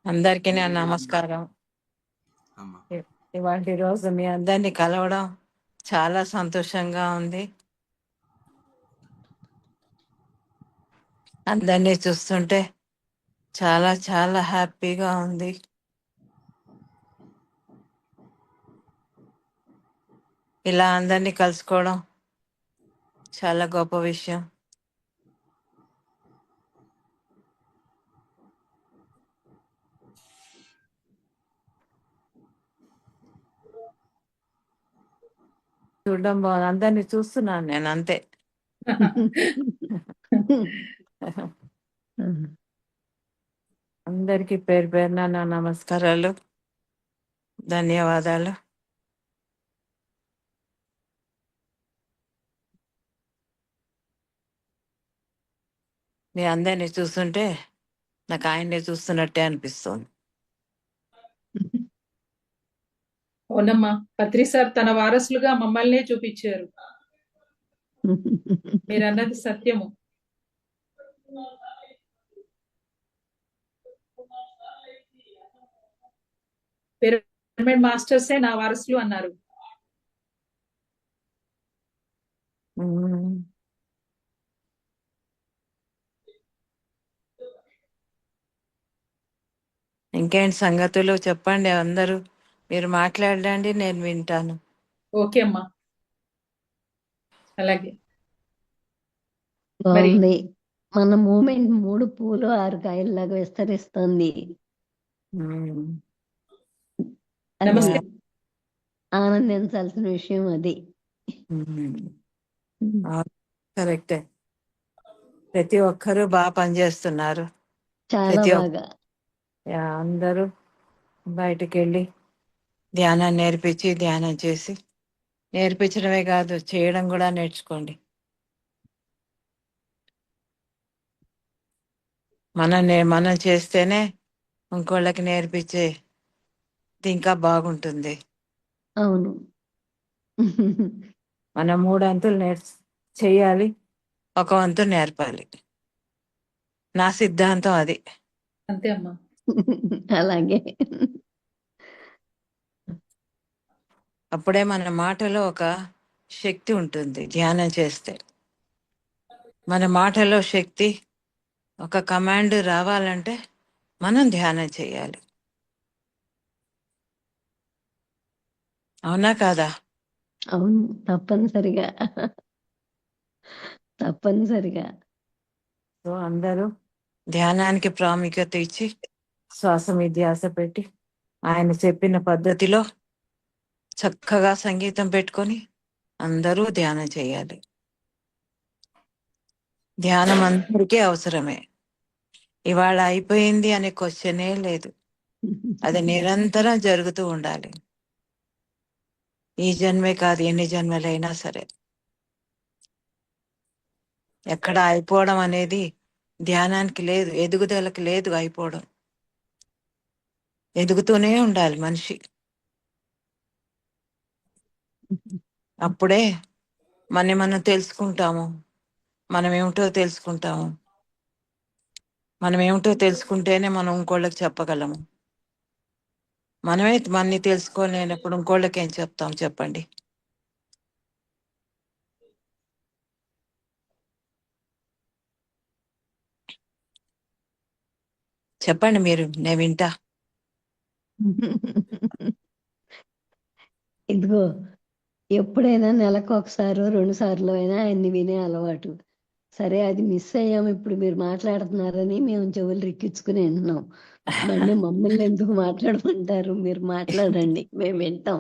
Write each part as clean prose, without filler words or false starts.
అందరికీ నా నమస్కారం. అమ్మా. ఇవాటి రోజు మీ అందరినీ కలవడం చాలా సంతోషంగా ఉంది. అందరినీ చూస్తుంటే చాలా చాలా హ్యాపీగా ఉంది. ఇలా అందరినీ కలుసుకోవడం చాలా గొప్ప విషయం. చూడడం బాగుంది. అందరినీ చూస్తున్నాను నేను, అంతే. అందరికీ పేరు పేరున నా నమస్కారాలు, ధన్యవాదాలు. మీ అందరినీ చూస్తుంటే నాకు ఆయన్ని చూస్తున్నట్టే అనిపిస్తుంది. అవునమ్మా, పత్రి సార్ తన వారసులుగా మమ్మల్నే చూపించారు. మీరన్నది సత్యము. పిరమిడ్ మాస్టర్సే నా వారసులు అన్నారు. ఇంకేంటి సంగతులు చెప్పండి. అందరూ మీరు మాట్లాడండి, నేను వింటాను. ఓకే అమ్మా, అలాగే. బాగుంది. మన మూమెంట్ 3 పూలు 6 కాయల్లాగా విస్తరిస్తుంది. నమస్తే. ఆనందించాల్సిన విషయం అది. కరెక్టే. ప్రతి ఒక్కరూ బాగా పనిచేస్తున్నారు. చాలా బాగా. అందరూ బయటకు వెళ్ళి ధ్యానం నేర్పించి, ధ్యానం చేసి, నేర్పించడమే కాదు చేయడం కూడా నేర్చుకోండి. మనం చేస్తేనే ఇంకోళ్ళకి నేర్పించే ఇంకా బాగుంటుంది. అవును. మనం 3 వంతులు చెయ్యాలి, 1 వంతు నేర్పాలి. నా సిద్ధాంతం అది. అంతే అమ్మా. అలాగే. అప్పుడే మన మాటలో ఒక శక్తి ఉంటుంది. ధ్యానం చేస్తే మన మాటలో శక్తి, ఒక కమాండ్ రావాలంటే మనం ధ్యానం చేయాలి. అవునా కాదా? అవును, తప్పనిసరిగా. తప్పనిసరిగా. సో అందరూ ధ్యానానికి ప్రాముఖ్యత ఇచ్చి శ్వాస మీద ధ్యాస పెట్టి ఆయన చెప్పిన పద్ధతిలో చక్కగా సంగీతం పెట్టుకొని అందరూ ధ్యానం చేయాలి. ధ్యానం అందరికీ అవసరమే. ఇవాళ అయిపోయింది అనే క్వశ్చనే లేదు. అది నిరంతరం జరుగుతూ ఉండాలి. ఈ జన్మే కాదు, ఎన్ని జన్మలైనా సరే. ఎక్కడ అయిపోవడం అనేది ధ్యానానికి లేదు, ఎదుగుదలకు లేదు. అయిపోవడం, ఎదుగుతూనే ఉండాలి మనిషి. అప్పుడే మనం తెలుసుకుంటాము. మనం ఏమిటో తెలుసుకుంటేనే మనం ఇంకోళ్ళకి చెప్పగలము. మనమే మన్ని తెలుసుకోలేనప్పుడు ఇంకోళ్ళకి ఏం చెప్తాం చెప్పండి. చెప్పండి మీరు, నేను వింటా. ఇదిగో, ఎప్పుడైనా నెలకు 1 సారో 2 సార్లు అయినా ఆయన్ని వినే అలవాటు. సరే, అది మిస్ అయ్యాం. ఇప్పుడు మీరు మాట్లాడుతున్నారని మేము చెవులు రిక్కించుకుని వింటున్నాం. మళ్ళీ మమ్మల్ని ఎందుకు మాట్లాడమంటారు? మీరు మాట్లాడండి, మేము వింటాం.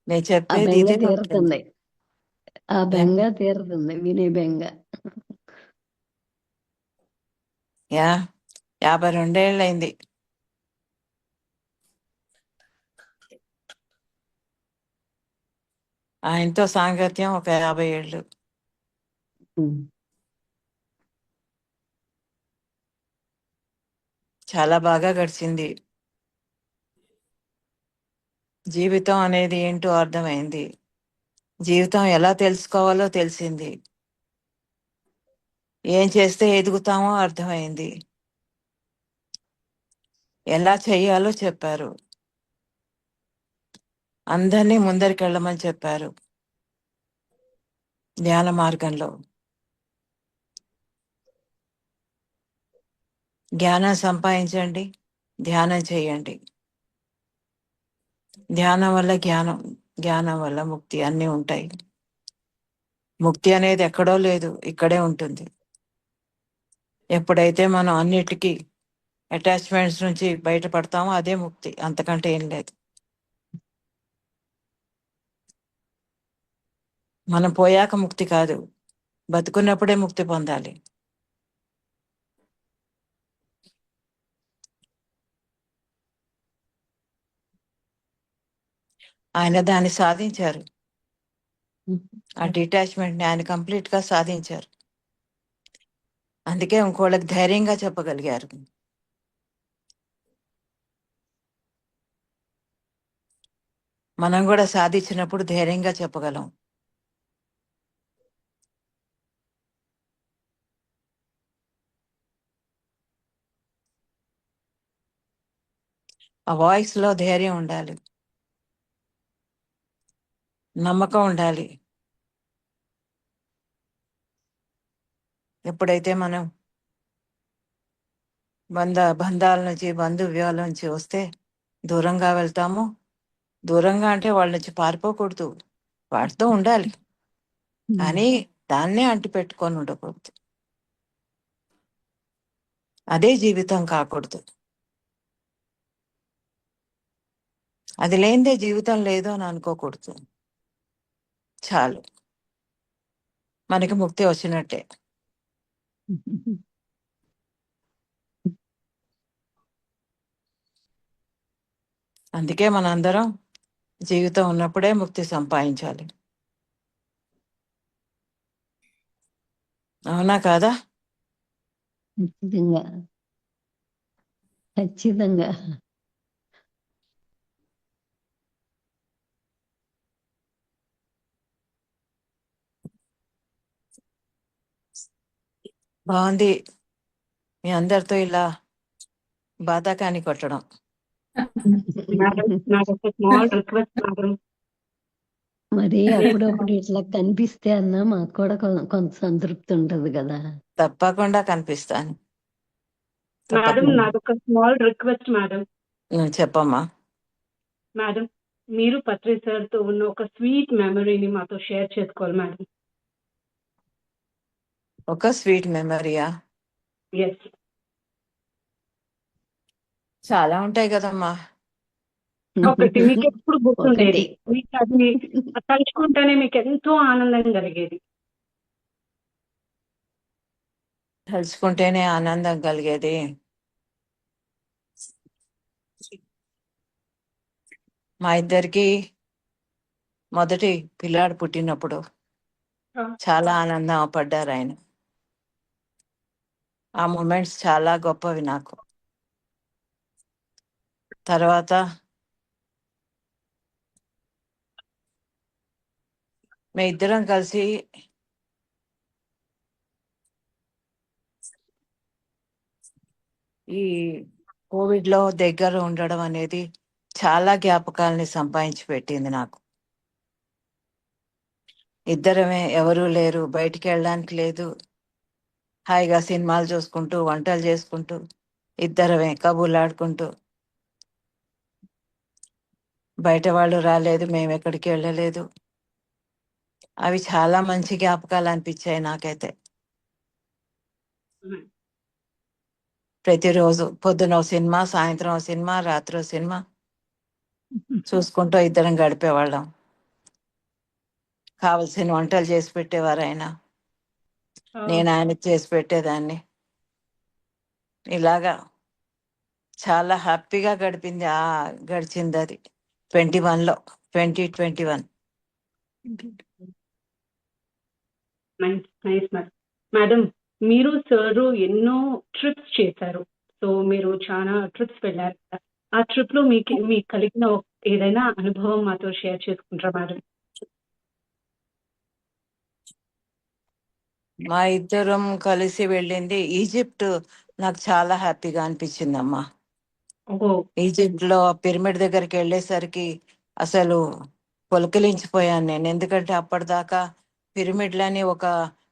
నేను ఆ చెప్పేది బెంగ ఇదే. తీరుతుంది. ఆ బెంగ తీరుతుంది, వినే బెంగ. 52 ఏళ్ళైంది. ఆయనతో సాంగత్యం ఒక 50 ఏళ్ళు. చాలా బాగా గడిచింది. జీవితం అనేది ఏంటో అర్థమైంది. జీవితం ఎలా తెలుసుకోవాలో తెలిసింది. ఏం చేస్తే ఎదుగుతామో అర్థమైంది. ఎలా చేయాలో చెప్పారు. అందరినీ ముందరికి వెళ్ళమని చెప్పారు ధ్యాన మార్గంలో. జ్ఞానం సంపాదించండి, ధ్యానం చేయండి. ధ్యానం వల్ల జ్ఞానం, జ్ఞానం వల్ల ముక్తి, అన్నీ ఉంటాయి. ముక్తి అనేది ఎక్కడో లేదు, ఇక్కడే ఉంటుంది. ఎప్పుడైతే మనం అన్నిటికీ అటాచ్మెంట్స్ నుంచి బయటపడతామో అదే ముక్తి, అంతకంటే ఏం లేదు. మనం పోయాక ముక్తి కాదు, బతుకున్నప్పుడే ముక్తి పొందాలి. ఆయన దాన్ని సాధించారు. ఆ డిటాచ్మెంట్ని ఆయన కంప్లీట్ గా సాధించారు. అందుకే ఇంకోళ్ళకి ధైర్యంగా చెప్పగలిగారు. మనం కూడా సాధించినప్పుడు ధైర్యంగా చెప్పగలం. ఆ వాయిస్ లో ధైర్యం ఉండాలి, నమ్మకం ఉండాలి. ఎప్పుడైతే మనం బంధాల నుంచి, బంధువ్యాల నుంచి వస్తే దూరంగా వెళ్తామో, దూరంగా అంటే వాళ్ళ నుంచి పారిపోకూడదు, వాటితో ఉండాలి, కానీ దాన్నే అంటి పెట్టుకొని ఉండకూడదు. అదే జీవితం కాకూడదు. అది లేనిదే జీవితం లేదు అని అనుకోకూడదు. చాలు, మనకి ముక్తి వచ్చినట్టే. అందుకే మనందరం జీవితం ఉన్నప్పుడే ముక్తి సంపాదించాలి. అవునా కాదా? ఖచ్చితంగా, ఖచ్చితంగా. బాగుంది మీ అందరితో ఇలా బాధాకాని కొట్టడం. మేడం, నాకు ఒక స్మాల్ రిక్వెస్ట్ మేడం. మరి అప్పుడప్పుడు ఇట్లా కనిపిస్తే అన్నా మాకు కూడా కొంత సంతృప్తి ఉంటది కదా. తప్పకుండా కనిపిస్తాను. మేడం, తప్పకుండా. నాదొక స్మాల్ రిక్వెస్ట్ మేడం. చెప్పమ్మా. మేడం, మీరు పత్రి సార్ తో ఉన్న ఒక స్వీట్ మెమరీని మాతో షేర్ చేసుకోవాలి మేడం. ఒక స్వీట్ మెమరీయా? ఎస్. చాలా ఉంటాయి కదమ్మా. ఒకటి మీకు ఎప్పుడు గుర్తుండేది, ఒకటి. మీకు అది తలుచుకుంటేనే మీకు ఎంతో ఆనందం కలిగేది. తలుచుకుంటేనే ఆనందం కలిగేది. మా ఇద్దరికి మొదటి పిల్లాడు పుట్టినప్పుడు చాలా ఆనందం పడ్డారు ఆయన. ఆ మూమెంట్స్ చాలా గొప్పవి నాకు. తర్వాత మీ ఇద్దరం కలిసి ఈ కోవిడ్ లో దగ్గర ఉండడం అనేది చాలా జ్ఞాపకాలని సంపాదించి పెట్టింది నాకు. ఇద్దరమే, ఎవరూ లేరు, బయటికి వెళ్ళడానికి లేదు, హాయిగా సినిమాలు చూసుకుంటూ, వంటలు చేసుకుంటూ, ఇద్దరమే కబుర్లాడుకుంటూ. బయట వాళ్ళు రాలేదు, మేము ఎక్కడికి వెళ్ళలేదు. అవి చాలా మంచి జ్ఞాపకాలు అనిపించాయి నాకైతే. ప్రతిరోజు పొద్దున ఓ సినిమా, సాయంత్రం ఓ సినిమా, రాత్రి ఓ సినిమా చూసుకుంటూ ఇద్దరం గడిపేవాళ్ళం. కావలసిన వంటలు చేసి పెట్టేవారు ఆయన, నేను ఆయనకి చేసి పెట్టేదాన్ని. ఇలాగా చాలా హ్యాపీగా గడిచింది అది 2021. Nice madam. మేడం, మీరు సారు ఎన్నో ట్రిప్స్ చేశారు. సో మీరు చాలా ట్రిప్స్ వెళ్ళారు కదా. ఆ ట్రిప్ లో మీకు కలిగిన ఏదైనా అనుభవం మాతో షేర్ చేసుకుంటారా మేడం? మా ఇద్దరం కలిసి వెళ్ళింది ఈజిప్ట్. నాకు చాలా హ్యాపీగా అనిపించిందమ్మా. ఓహో! ఈజిప్ట్ లో పిరమిడ్ దగ్గరికి వెళ్ళేసరికి అసలు పులకలించిపోయాను నేను. ఎందుకంటే అప్పటిదాకా పిరమిడ్లని ఒక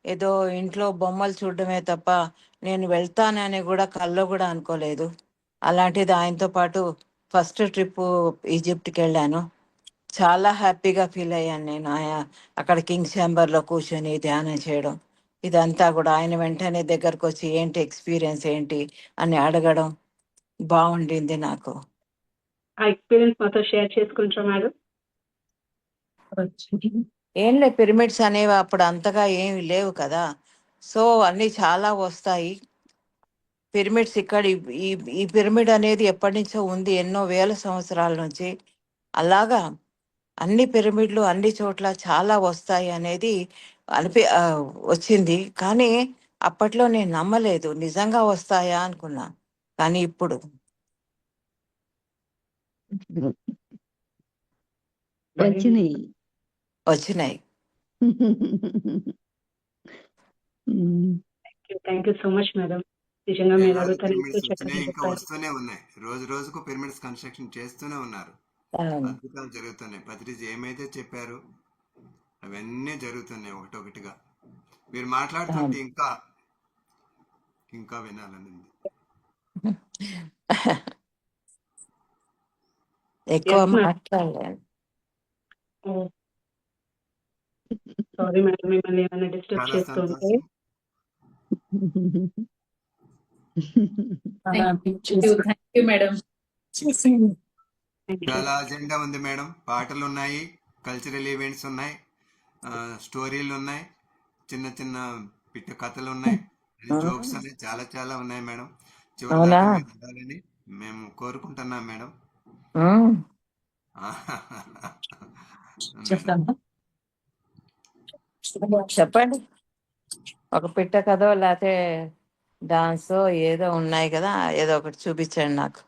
ఏదో ఇంట్లో బొమ్మలు చూడడమే తప్ప నేను వెళ్తానని కూడా కల్లో కూడా అనుకోలేదు. అలాంటిది ఆయనతో పాటు ఫస్ట్ ట్రిప్ ఈజిప్ట్కి వెళ్ళాను. చాలా హ్యాపీగా ఫీల్ అయ్యాను నేను. అక్కడ కింగ్ ఛాంబర్లో కూర్చొని ధ్యానం చేయడం ఇదంతా కూడా ఆయన వెంటనే దగ్గరకు వచ్చి ఏంటి ఎక్స్పీరియన్స్ ఏంటి అని అడగడం బాగుండింది నాకు. ఆ ఎక్స్‌పీరియన్స్ మాతో షేర్ చేసుకుంటారా మేడం? ఏం లే, పిరమిడ్స్ అనేవి అప్పుడు అంతగా ఏమి లేవు కదా. సో అన్నీ చాలా వస్తాయి. పిరమిడ్స్ ఇక్కడ ఈ ఈ పిరమిడ్ అనేది ఎప్పటి నుంచో ఉంది, ఎన్నో వేల సంవత్సరాల నుంచి. అలాగా అన్ని పిరమిడ్లు అన్ని చోట్ల చాలా వస్తాయి అనేది వచ్చింది. కానీ అప్పట్లో నేను నమ్మలేదు, నిజంగా వస్తాయా అనుకున్నా. కానీ ఇప్పుడు వచ్చినాయి. వచ్చినాయి. Thank you so much madam. నిజంగా ఏ మీరు రోజు అడుగుతారు ఎంతో పిరమిడ్స్ చక్కగా వచ్చినాయి, ఇంకా చెప్పారు. వస్తూనే ఉన్నాయి. రోజు రోజుకు పిరమిడ్స్ కన్స్ట్రక్షన్ చేస్తూనే ఉన్నారు. అవును. అద్భుతాలు జరుగుతున్నాయి. పత్రిజీ ఏమైతే చెప్పారు అవన్నీ జరుగుతున్నాయి ఒకటొకటిగా. మీరు మాట్లాడుతుంటే అవును. ఇంకా ఇంకా వినాలని ఉంది. ఎక్కువ ఎస్ మేడం. మాట్లాడలేను. సారీ మేడం, మిమ్మల్ని ఏమైనా డిస్టర్బ్ చాలా చేస్తుంటే. సంతోషం. Thank you madam. Thank you. చాలా అజెండా ఉంది మేడం. పాటలు ఉన్నాయి, కల్చరల్ ఈవెంట్స్ ఉన్నాయి, స్టోరీలు ఉన్నాయి, చిన్న చిన్న పిట్ట కథలు ఉన్నాయి, జోక్స్ ఉన్నాయి, చాలా చాలా ఉన్నాయి మేడం. చివరి అవునా? దాకా మీరు ఉండాలని మేము కోరుకుంటున్నాం మేడం. ఉమ్. మేడం, చెప్పండి, ఒక పిట్ట కథో లేకపోతే డాన్సో ఏదో ఉన్నాయి కదా, ఏదో ఒకటి చూపించండి నాకు.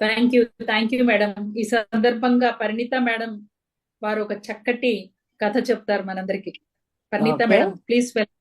Thank you madam. ఈ సందర్భంగా పరిణిత మేడం వారు ఒక చక్కటి కథ చెప్తారు మనందరికి. Parineeta Okay. Madam, please welcome.